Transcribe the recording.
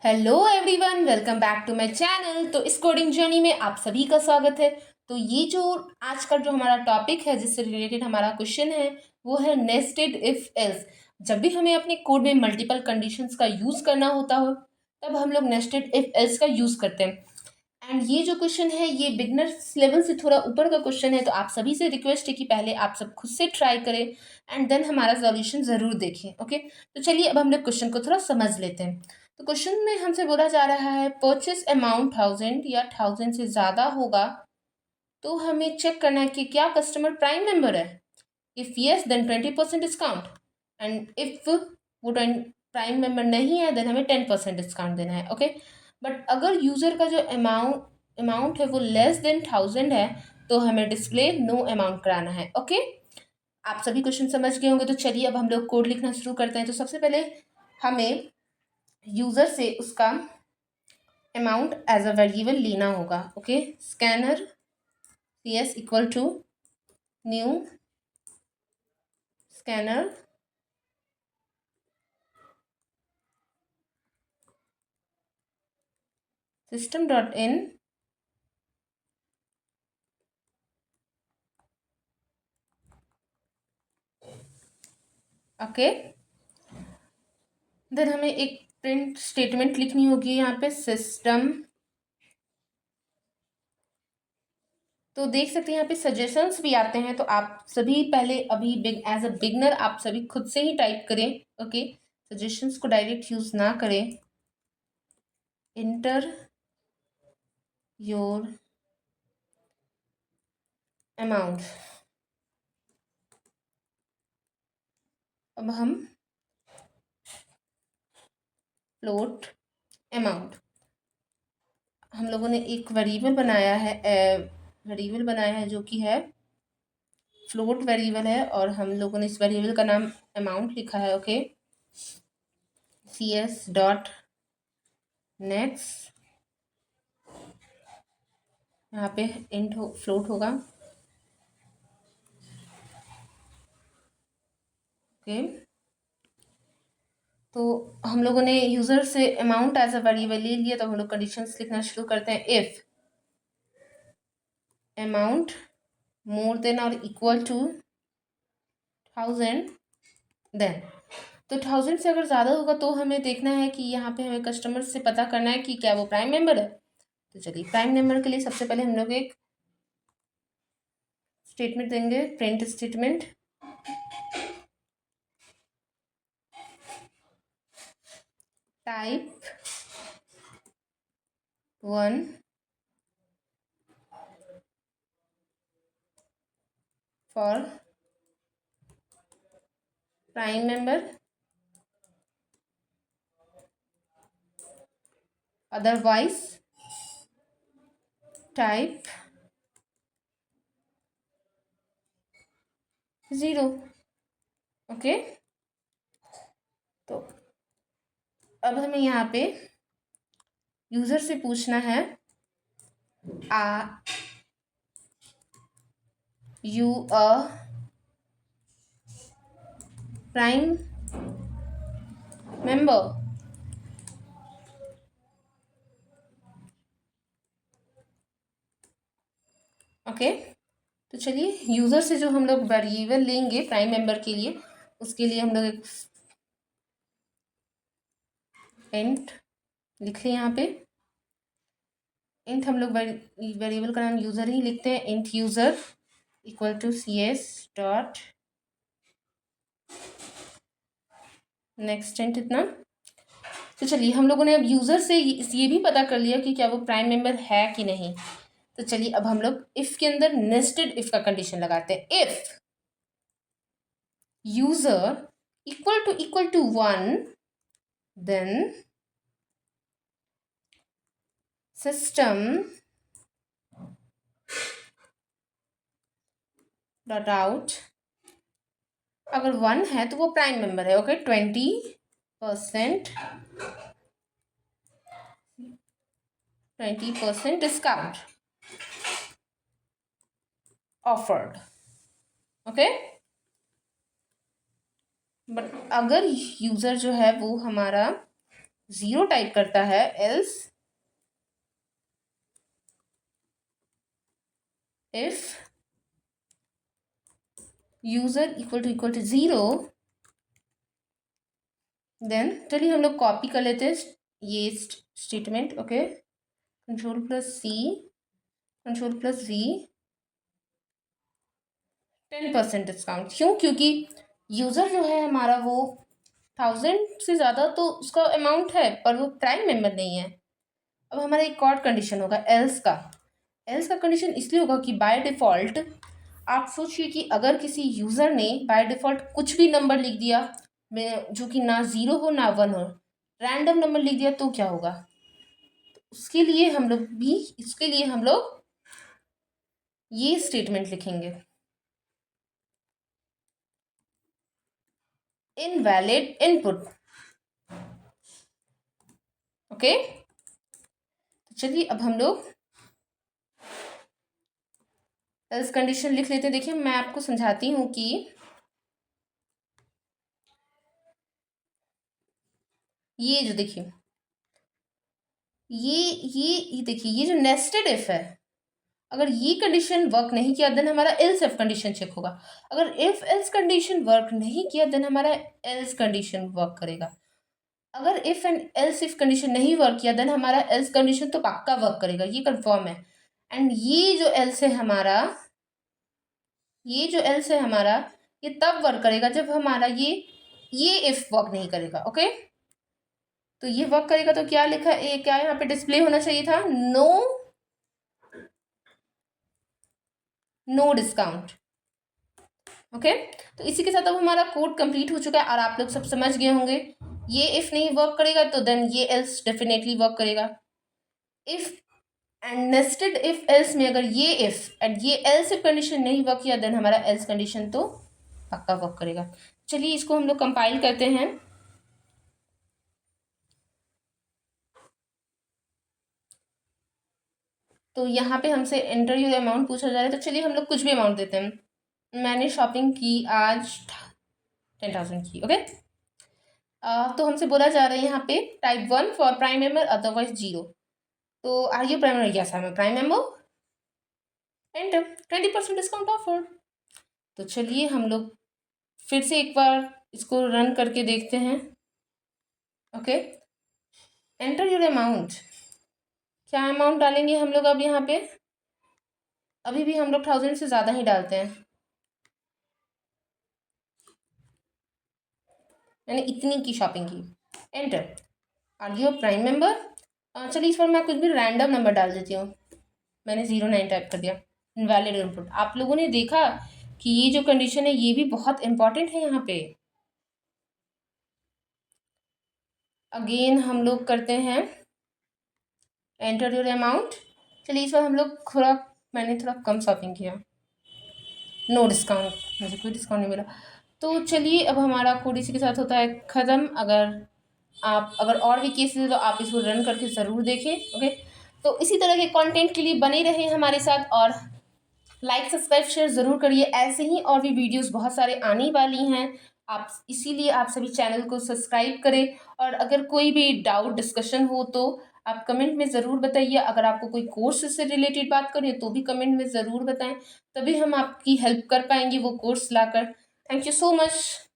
Hello everyone, welcome back to my channel. तो इस coding journey में आप सभी का स्वागत है। तो ये जो आज का जो हमारा टॉपिक है जिससे रिलेटेड हमारा क्वेश्चन है वो है नेस्टेड इफ एल्स। जब भी हमें अपने कोड में मल्टीपल कंडीशंस का यूज़ करना होता हो तब हम लोग नेस्टेड इफ एल्स का यूज़ करते हैं। एंड ये जो क्वेश्चन है ये बिगनर्स लेवल से थोड़ा ऊपर का क्वेश्चन है, तो आप सभी से रिक्वेस्ट है कि पहले आप सब खुद से ट्राई करें एंड देन हमारा सॉल्यूशन ज़रूर देखें। ओके, तो चलिए अब हम लोग क्वेश्चन को थोड़ा समझ लेते हैं। तो क्वेश्चन में हमसे बोला जा रहा है परचेस अमाउंट 1000 या 1000 से ज़्यादा होगा तो हमें चेक करना है कि क्या कस्टमर प्राइम मेंबर है। If yes then 20% discount, and if वो प्राइम मेंबर नहीं है देन हमें 10% डिस्काउंट देना है। ओके, बट अगर यूज़र का जो अमाउंट है वो लेस देन 1000 है तो हमें डिस्प्ले नो अमाउंट कराना है। ओके, आप सभी क्वेश्चन समझ गए होंगे। तो चलिए अब हम लोग कोड लिखना शुरू करते हैं। तो सबसे पहले हमें यूज़र से उसका अमाउंट एज अ वेरिएबल लेना होगा। Okay, scanner C S equal to new scanner system dot in okay. Then हमें एक प्रिंट स्टेटमेंट लिखनी होगी यहाँ पे सिस्टम। तो देख सकते हैं यहाँ पे सजेशंस भी आते हैं, तो आप सभी पहले अभी एज अ बिगनर आप सभी खुद से ही टाइप करें। ओके, सजेशंस को डायरेक्ट यूज ना करें। Inter your amount. अब हम फ्लोट अमाउंट, हम लोगों ने एक वेरिएबल बनाया है जो कि है फ्लोट वेरिएबल है, और हम लोगों ने इस वेरिएबल का नाम अमाउंट लिखा है। Okay, C S dot next, यहाँ पे इंट फ्लोट होगा। ओके, तो हम लोगों ने यूज़र से अमाउंट एज अ वेरिएबल ले लिया, तो हम लोग कंडीशंस लिखना शुरू करते हैं। इफ़ अमाउंट मोर देन और इक्वल टू 1000 देन, तो 1000 से अगर ज़्यादा होगा तो हमें देखना है कि यहाँ पे हमें कस्टमर से पता करना है कि क्या वो प्राइम मेंबर है। तो चलिए प्राइम मेंबर के लिए सबसे पहले हम लोग एक स्टेटमेंट देंगे, print statement. Type 1 for prime member, otherwise type 0। Okay, तो अब हमें यहाँ पे यूज़र से पूछना है you a prime member. Okay, तो चलिए यूज़र से जो हम लोग वेरिएबल लेंगे प्राइम मेंबर के लिए, उसके लिए हम लोग एक इंट लिख लें। यहाँ पे इंट हम लोग वेरिएबल का नाम यूज़र ही लिखते हैं। Int user equal to C S dot next int इतना। तो चलिए हम लोगों ने अब यूज़र से ये भी पता कर लिया कि क्या वो प्राइम मेंबर है कि नहीं। तो चलिए अब हम लोग इफ़ के अंदर नेस्टेड इफ़ का कंडीशन लगाते हैं। If user equal to 1 then system dot out. अगर 1 है तो वो प्राइम मेंबर है। Okay, 20% discount offered. Okay, but अगर यूज़र जो है वो हमारा 0 टाइप करता है, else if user equal to 0, then चलिए हम लोग कॉपी कर लेते हैं ये statement. Okay, Ctrl+C, Ctrl+V, 10% discount. क्यों? क्योंकि यूज़र जो है हमारा वो 1000 से ज़्यादा तो उसका अमाउंट है, पर वो प्राइम मेंबर नहीं है। अब हमारा एक और कंडीशन होगा एल्स का। एल्स का कंडीशन इसलिए होगा कि बाय डिफ़ॉल्ट आप सोचिए कि अगर किसी यूज़र ने बाय डिफ़ॉल्ट कुछ भी नंबर लिख दिया जो कि ना 0 हो ना 1 हो, रैंडम नंबर लिख दिया, तो क्या होगा? उसके लिए हम लोग ये स्टेटमेंट लिखेंगे, इनवैलिड इनपुट। ओके, चलिए अब हम लोग एल्स कंडीशन लिख लेते हैं। देखिए मैं आपको समझाती हूँ कि ये जो देखिए ये देखिए ये जो नेस्टेड इफ है, अगर ये कंडीशन वर्क नहीं किया देन हमारा एल्स इफ कंडीशन चेक होगा। अगर इफ एल्स कंडीशन वर्क नहीं किया देन हमारा एल्स कंडीशन वर्क करेगा। अगर if and else if condition नहीं वर्क किया देन हमारा एल्स कंडीशन तो पक्का वर्क करेगा, ये कंफर्म है। एंड ये जो एल्स है हमारा, ये तब वर्क करेगा जब हमारा ये इफ वर्क नहीं करेगा। ओके, तो ये वर्क करेगा तो क्या लिखा है, क्या यहाँ पे डिस्प्ले होना चाहिए था? No discount. ओके, तो इसी के साथ अब हमारा कोड कंप्लीट हो चुका है और आप लोग सब समझ गए होंगे। ये इफ नहीं वर्क करेगा तो देन ये एल्स डेफिनेटली वर्क करेगा। If and nested if else में अगर ये इफ एंड ये एल्स इफ कंडीशन नहीं वर्क किया देन हमारा एल्स कंडीशन तो पक्का वर्क करेगा। चलिए इसको हम लोग कंपाइल करते हैं। तो यहाँ पे हमसे एंटर योर अमाउंट पूछा जा रहा है, तो चलिए हम लोग कुछ भी अमाउंट देते हैं। मैंने शॉपिंग की आज 10,000 की। ओके, तो हमसे बोला जा रहा है यहाँ पे type 1 for prime member otherwise 0। तो are you prime member? Yes I am prime member. Enter 20% discount offer. तो चलिए हम लोग फिर से एक बार इसको रन करके देखते हैं। Okay, enter your amount. क्या अमाउंट डालेंगे हम लोग अब यहाँ पे? अभी भी हम लोग 1000 से ज़्यादा ही डालते हैं, मैंने इतनी की शॉपिंग की। Enter. Are you prime member? चलिए इस पर मैं कुछ भी रैंडम नंबर डाल देती हूँ। मैंने 09 टाइप कर दिया। Invalid input. आप लोगों ने देखा कि ये जो कंडीशन है ये भी बहुत इंपॉर्टेंट है यहाँ पे। अगेन हम लोग करते हैं एंटर योर अमाउंट। चलिए इस बार हम लोग मैंने थोड़ा कम शॉपिंग किया। नो डिस्काउंट, मुझे कोई डिस्काउंट नहीं मिला। तो चलिए अब हमारा कोड इसी के साथ होता है ख़त्म। अगर और भी केसेस है तो आप इसको रन करके ज़रूर देखें। ओके, तो इसी तरह के कंटेंट के लिए बने रहें हमारे साथ और लाइक सब्सक्राइब शेयर ज़रूर करिए। ऐसे ही और भी वीडियोस बहुत सारे आने वाली हैं, आप इसीलिए आप सभी चैनल को सब्सक्राइब करें। और अगर कोई भी डाउट डिस्कशन हो तो आप कमेंट में ज़रूर बताइए। अगर आपको कोई कोर्स से रिलेटेड बात करें तो भी कमेंट में ज़रूर बताएं, तभी हम आपकी हेल्प कर पाएंगे वो course locker. Thank you so much.